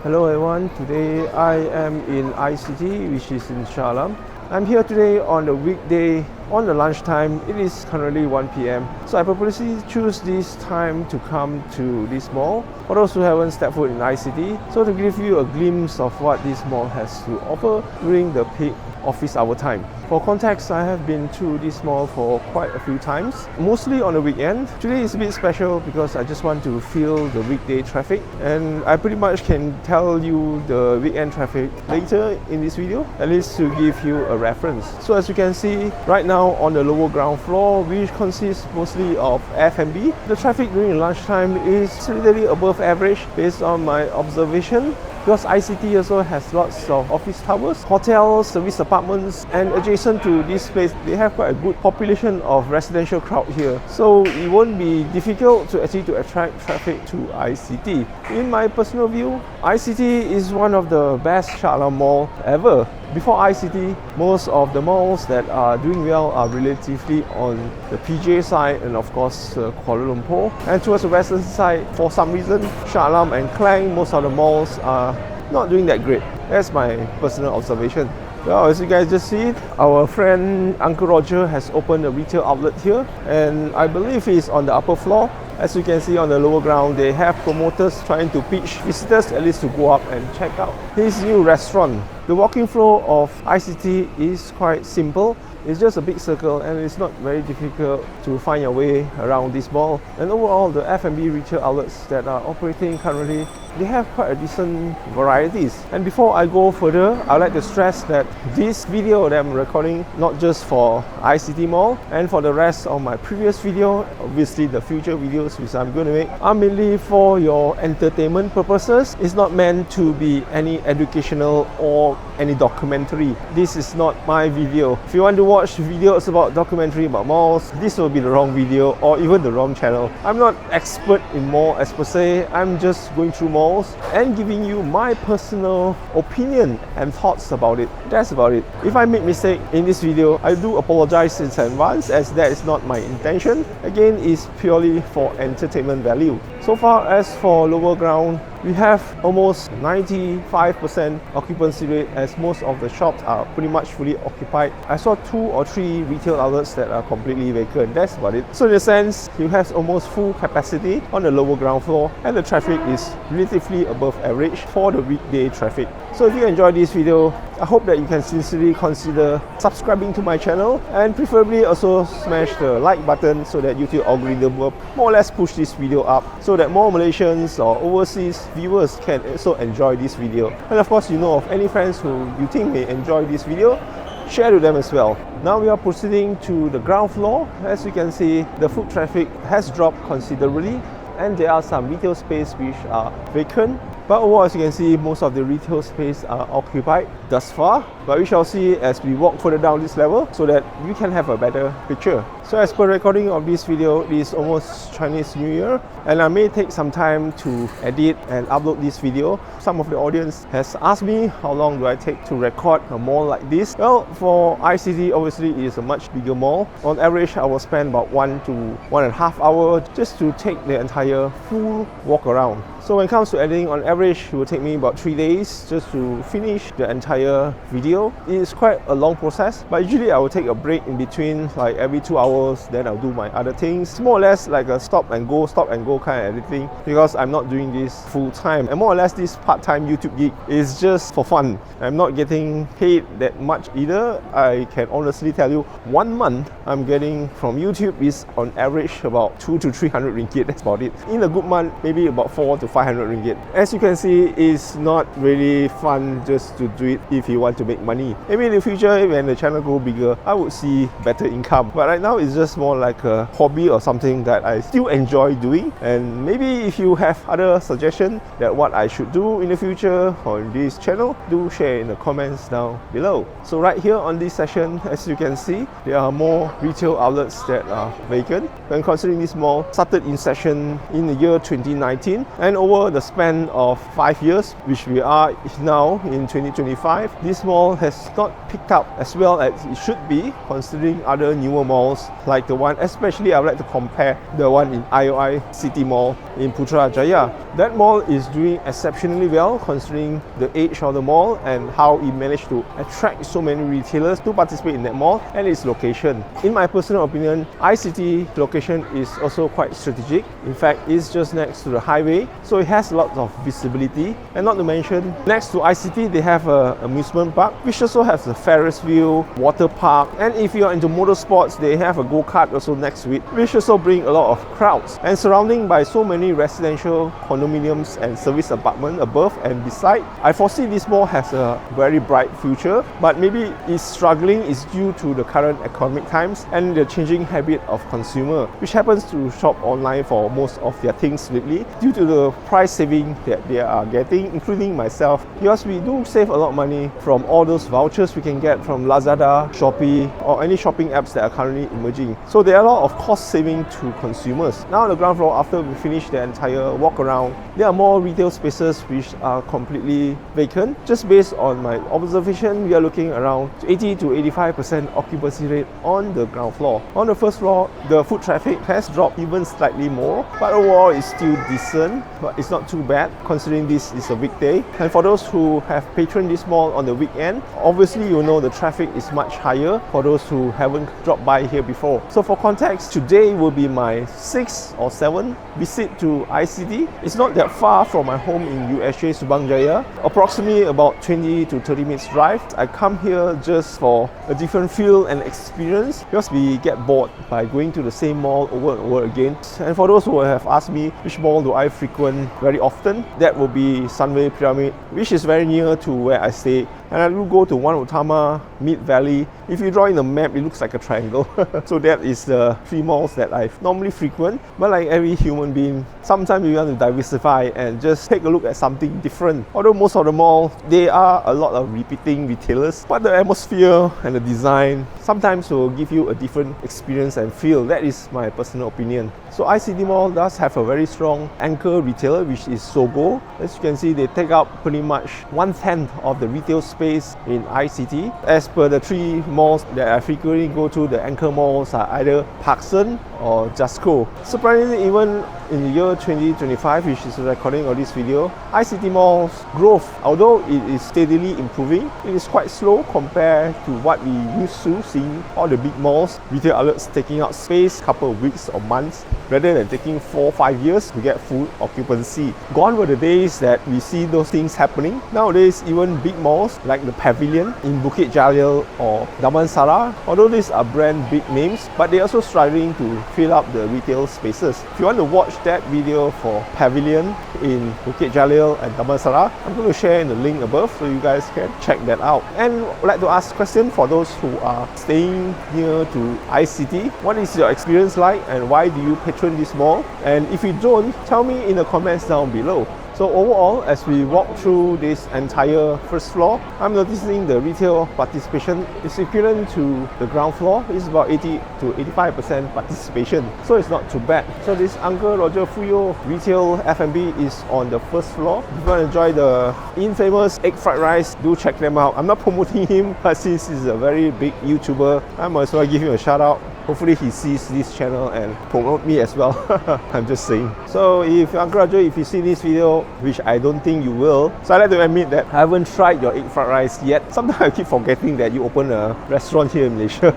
Hello everyone, today I am in ICT, which is in Shah Alam. I'm here today on the weekday, on the lunchtime. It is currently 1 p.m. So I purposely choose this time to come to this mall for those who haven't stepped foot in ICT. So to give you a glimpse of what this mall has to offer during the peak office hour time. For context, I have been to this mall for quite a few times, mostly on the weekend. Today is a bit special because I just want to feel the weekday traffic, and I pretty much can tell you the weekend traffic later in this video, at least to give you a reference. So as you can see right now on the lower ground floor, which consists mostly of F&B, the traffic during lunchtime is steadily above average based on my observation. Because ICT also has lots of office towers, hotels, service apartments, and adjacent to this place, they have quite a good population of residential crowd here. So it won't be difficult to attract traffic to ICT. In my personal view, ICT is one of the best Shah Alam mall ever. Before ICT, most of the malls that are doing well are relatively on the PJ side and of course Kuala Lumpur. And towards the western side, for some reason, Shah Alam and Klang, most of the malls are not doing that great. That's my personal observation. Well, as you guys just see, our friend Uncle Roger has opened a retail outlet here, and I believe he's on the upper floor. As you can see on the lower ground, they have promoters trying to pitch visitors at least to go up and check out his new restaurant. The walking flow of ICT is quite simple. It's just a big circle and it's not very difficult to find your way around this mall. And overall, the F&B retail outlets that are operating currently, they have quite a decent varieties. And before I go further, I'd like to stress that this video that I'm recording, not just for ICT Mall and for the rest of my previous video, obviously the future videos which I'm going to make, are mainly for your entertainment purposes. It's not meant to be any educational or any documentary. This is not my video. If you want to watch videos about documentary about malls, this will be the wrong video or even the wrong channel. I'm not expert in mall as per se. I'm just going through malls and giving you my personal opinion and thoughts about it. That's about it. If I make mistake in this video, I do apologize in advance, as that is not my intention. Again, it's purely for entertainment value. So far as for lower ground, we have almost 95% occupancy rate, as most of the shops are pretty much fully occupied. I saw 2 or 3 retail outlets that are completely vacant. That's about it. So in a sense, you have almost full capacity on the lower ground floor, and the traffic is relatively above average for the weekday traffic. So if you enjoyed this video, I hope that you can sincerely consider subscribing to my channel, and preferably also smash the like button so that YouTube algorithm will more or less push this video up so that more Malaysians or overseas viewers can also enjoy this video. And of course, you know of any friends who you think may enjoy this video, share to them as well. Now we are proceeding to the ground floor. As you can see, the foot traffic has dropped considerably, and there are some retail space which are vacant. But overall, as you can see, most of the retail space are occupied thus far. But we shall see as we walk further down this level so that you can have a better picture. So as per recording of this video, it is almost Chinese New Year, and I may take some time to edit and upload this video. Some of the audience has asked me how long do I take to record a mall like this. Well, for ICT, obviously it is a much bigger mall. On average, I will spend about 1 to 1.5 hours just to take the entire full walk around. So when it comes to editing, on average, it will take me about 3 days just to finish the entire video. It is quite a long process, but usually I will take a break in between, like every 2 hours, then I'll do my other things. More or less like a stop and go kind of editing, because I'm not doing this full time. And more or less this part-time YouTube gig is just for fun. I'm not getting paid that much either. I can honestly tell you, 1 month I'm getting from YouTube is on average about 200 to 300 ringgit. That's about it. In a good month, maybe about 400 to 500 ringgit. As you can see, it's not really fun just to do it if you want to make money. Maybe in the future, when the channel grows bigger, I would see better income. But right now, it's just more like a hobby or something that I still enjoy doing. And maybe if you have other suggestions that what I should do in the future on this channel, do share in the comments down below. So right here on this session, as you can see, there are more retail outlets that are vacant. When considering this mall started in session in the year 2019, and over the span of 5 years, which we are now in 2025, this mall has not picked up as well as it should be, considering other newer malls like the one, especially I would like to compare the one in IOI City Mall in Putrajaya. That mall is doing exceptionally well considering the age of the mall and how it managed to attract so many retailers to participate in that mall and its location. In my personal opinion, ICT location is also quite strategic. In fact, it's just next to the highway, so it has lots of visibility. And not to mention, next to ICT, they have an amusement park, which also has a Ferris wheel, water park, and if you're into motorsports, they have a go-kart also next to it, which also bring a lot of crowds. And surrounding by so many residential condominiums and service apartments above and beside, I foresee this mall has a very bright future, but maybe it's struggling is due to the current economic times and the changing habit of consumer, which happens to shop online for most of their things lately due to the price saving that they are getting, including myself, because we do save a lot of money from all those vouchers we can get from Lazada, Shopee, or any shopping apps that are currently emerging. So there are a lot of cost saving to consumers. Now on the ground floor, after we finish the entire walk around, there are more retail spaces which are completely vacant. Just based on my observation, we are looking around 80 to 85% occupancy rate on the ground floor. On the first floor, the foot traffic has dropped even slightly more, but overall it's still decent, but it's not too bad considering this is a weekday. And for those who have patroned this mall on the weekend, obviously you know the traffic is much higher for those who haven't dropped by here before. So for context, today will be my 6th or 7th visit to ICT. It's not that far from my home in USJ Subang Jaya, approximately about 20 to 30 minutes drive. I come here just for a different feel and experience because we get bored by going to the same mall over and over again. And for those who have asked me which mall do I frequent very often, that will be Sunway Pyramid, which is very near to where I stay. And I do go to One Utama, Mid Valley. If you draw in the map, it looks like a triangle. So that is the 3 malls that I normally frequent. But like every human being, sometimes you want to diversify and just take a look at something different. Although most of the malls, there are a lot of repeating retailers, but the atmosphere and the design sometimes will give you a different experience and feel. That is my personal opinion. So ICT Mall does have a very strong anchor retailer, which is Sogo. As you can see, they take up pretty much 1/10 of the retail space in ICT. As per the 3 malls that I frequently go to, the anchor malls are either Parkson or Jasco. Surprisingly, even in the year 2025, which is the recording of this video, ICT Mall's growth, although it is steadily improving, it is quite slow compared to what we used to see all the big malls, retail outlets taking out space couple of weeks or months rather than taking 4 or 5 years to get full occupancy. Gone were the days that we see those things happening. Nowadays, even big malls like the Pavilion in Bukit Jalil or Damansara, although these are brand big names, but they're also struggling to fill up the retail spaces. If you want to watch that video for Pavilion in Bukit Jalil and Damansara, I'm going to share in the link above so you guys can check that out. And I'd like to ask a question for those who are staying near to ICT. What is your experience like and why do you patron this mall? And if you don't, tell me in the comments down below. So overall, as we walk through this entire first floor, I'm noticing the retail participation is equivalent to the ground floor. It's about 80 to 85% participation, so it's not too bad. So this Uncle Roger Fuyo retail F&B is on the first floor. If you want to enjoy the infamous egg fried rice, do check them out. I'm not promoting him, but since he's a very big YouTuber, I might as well give him a shout out. Hopefully he sees this channel and promote me as well. I'm just saying. So if Uncle Roger, if you see this video, which I don't think you will, so I'd like to admit that I haven't tried your egg fried rice yet. Sometimes I keep forgetting that you open a restaurant here in Malaysia.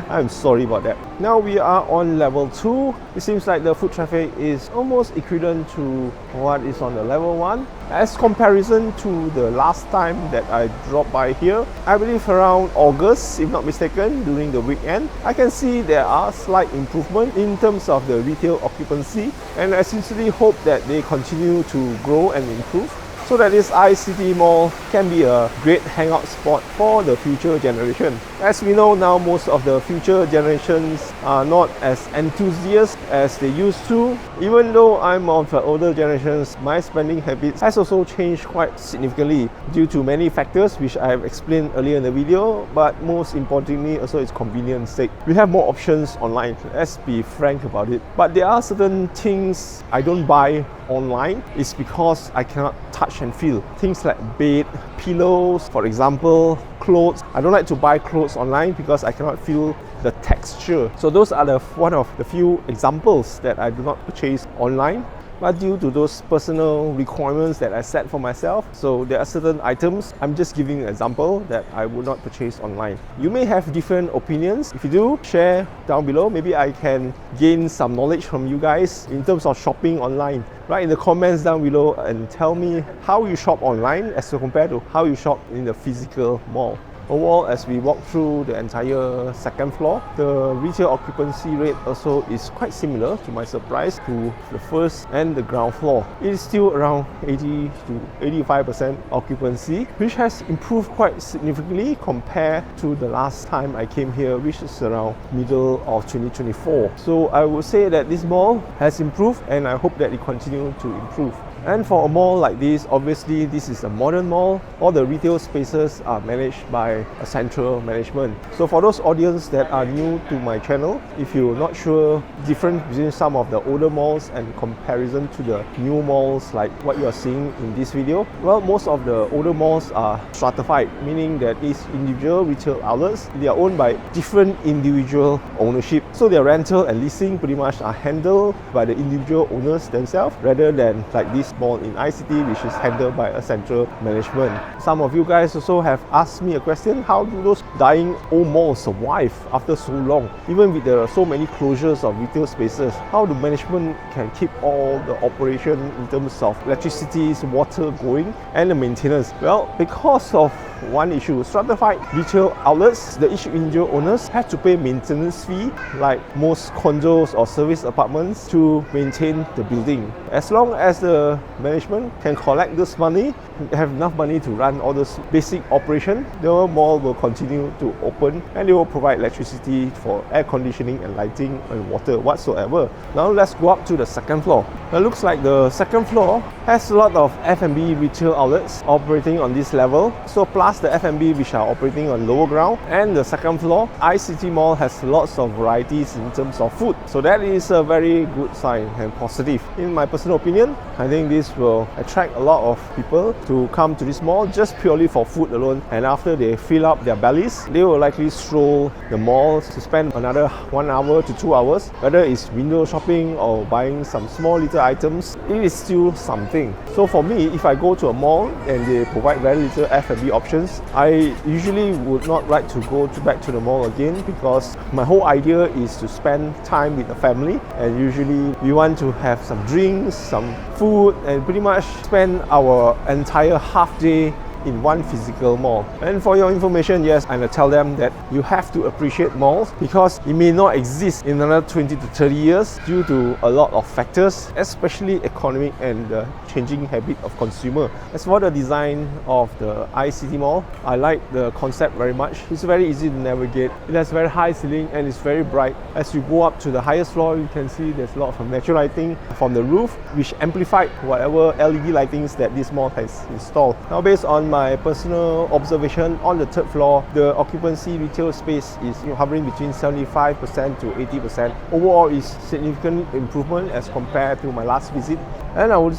I'm sorry about that. Now we are on level 2. It seems like the foot traffic is almost equivalent to what is on the level 1. As comparison to the last time that I dropped by here, I believe around August, if not mistaken, during the weekend, I can see there are slight improvement in terms of the retail occupancy, and I sincerely hope that they continue to grow and improve so that this ICT Mall can be a great hangout spot for the future generation. As we know now, most of the future generations are not as enthusiastic as they used to. Even though I'm of the older generations, my spending habits has also changed quite significantly due to many factors which I have explained earlier in the video, but most importantly also it's convenience sake. We have more options online, let's be frank about it. But there are certain things I don't buy online is because I cannot touch and feel. Things like bed, pillows, for example, clothes. I don't like to buy clothes online because I cannot feel the texture. So those are one of the few examples that I do not purchase online. But due to those personal requirements that I set for myself, so there are certain items, I'm just giving an example that I would not purchase online. You may have different opinions. If you do, share down below. Maybe I can gain some knowledge from you guys in terms of shopping online. Write in the comments down below and tell me how you shop online as compared to how you shop in the physical mall. Overall, as we walk through the entire second floor, the retail occupancy rate also is quite similar, to my surprise, to the first and the ground floor. It is still around 80 to 85% occupancy, which has improved quite significantly compared to the last time I came here, which is around middle of 2024. So I would say that this mall has improved, and I hope that it continues to improve. And for a mall like this, obviously this is a modern mall. All the retail spaces are managed by a central management. So for those audience that are new to my channel, if you're not sure difference between some of the older malls and comparison to the new malls like what you are seeing in this video, well, most of the older malls are stratified, meaning that these individual retail outlets, they are owned by different individual ownership. So their rental and leasing pretty much are handled by the individual owners themselves, rather than like this mall in ICT, which is handled by a central management. Some of you guys also have asked me a question: how do those dying old malls survive after so long? Even with there are so many closures of retail spaces, how the management can keep all the operation in terms of electricity, water going, and the maintenance? Well, because of one issue, stratified retail outlets, the each individual owners have to pay maintenance fee like most condos or service apartments to maintain the building. As long as the management can collect this money, have enough money to run all this basic operation, the mall will continue to open, and they will provide electricity for air conditioning and lighting and water whatsoever. Now let's go up to the second floor. It looks like the second floor has a lot of F&B retail outlets operating on this level. So plus the F&B which are operating on lower ground, and the second floor, ICT Mall has lots of varieties in terms of food. So that is a very good sign and positive. In my personal opinion, I think this will attract a lot of people to come to this mall just purely for food alone, and after they fill up their bellies, they will likely stroll the mall to spend another 1 hour to 2 hours. Whether it's window shopping or buying some small little items, it is still something. So for me, if I go to a mall and they provide very little F&B options, I usually would not like to go back to the mall again, because my whole idea is to spend time with the family, and usually we want to have some drinks, some food, and pretty much spend our entire half day in one physical mall. And for your information, yes, I'm gonna tell them that you have to appreciate malls because it may not exist in another 20 to 30 years due to a lot of factors, especially economic and the changing habit of consumer. As for the design of the ICT Mall, I like the concept very much. It's very easy to navigate. It has very high ceiling and it's very bright. As you go up to the highest floor, you can see there's a lot of natural lighting from the roof, which amplified whatever LED lightings that this mall has installed. Now, based on my personal observation, on the third floor, the occupancy retail space is hovering between 75% to 80%. Overall, is significant improvement as compared to my last visit. And I will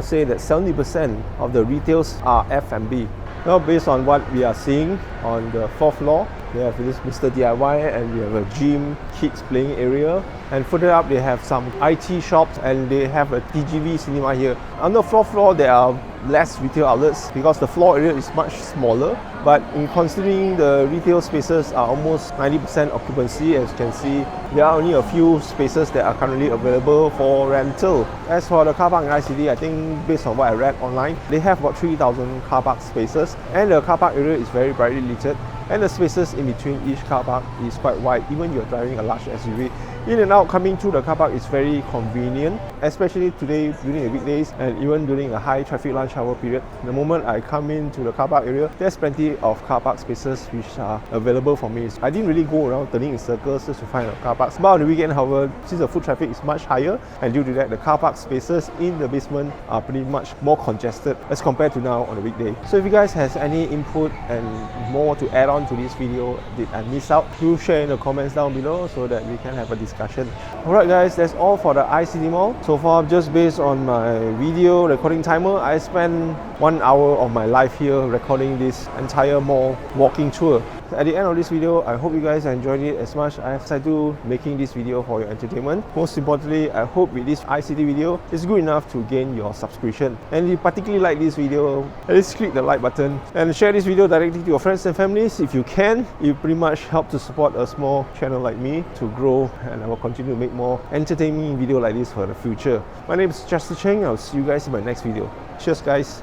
say that 70% of the retails are F&B. Now, based on what we are seeing on the fourth floor, we have this Mr. DIY, and we have a gym, kids playing area, and further up they have some IT shops, and they have a TGV cinema here. On the fourth floor there are less retail outlets because the floor area is much smaller, but in considering the retail spaces are almost 90% occupancy, as you can see, there are only a few spaces that are currently available for rental. As for the car park in ICT, I think based on what I read online, they have about 3,000 car park spaces, and the car park area is very brightly lit, and the spaces in between each car park is quite wide, even if you're driving a large SUV. In and out coming through the car park is very convenient, especially today during the weekdays and even during a high traffic lunch hour period. The moment I come into the car park area, there's plenty of car park spaces which are available for me. I didn't really go around turning in circles just to find a car park. But on the weekend, however, since the foot traffic is much higher, and due to that, the car park spaces in the basement are pretty much more congested as compared to now on the weekday. So if you guys has any input and more to add on to this video that I miss out, do share in the comments down below so that we can have a discussion discussion. Alright guys, that's all for the ICT Mall. So far, just based on my video recording timer, I spent 1 hour of my life here recording this entire mall walking tour. At the end of this video, I hope you guys enjoyed it as much as I do making this video for your entertainment. Most importantly, I hope with this ICT video, it's good enough to gain your subscription. And if you particularly like this video, at least click the like button and share this video directly to your friends and families if you can. It pretty much helps to support a small channel like me to grow, and I will continue to make more entertaining video like this for the future. My name is Justin Cheng. I'll see you guys in my next video. Cheers guys.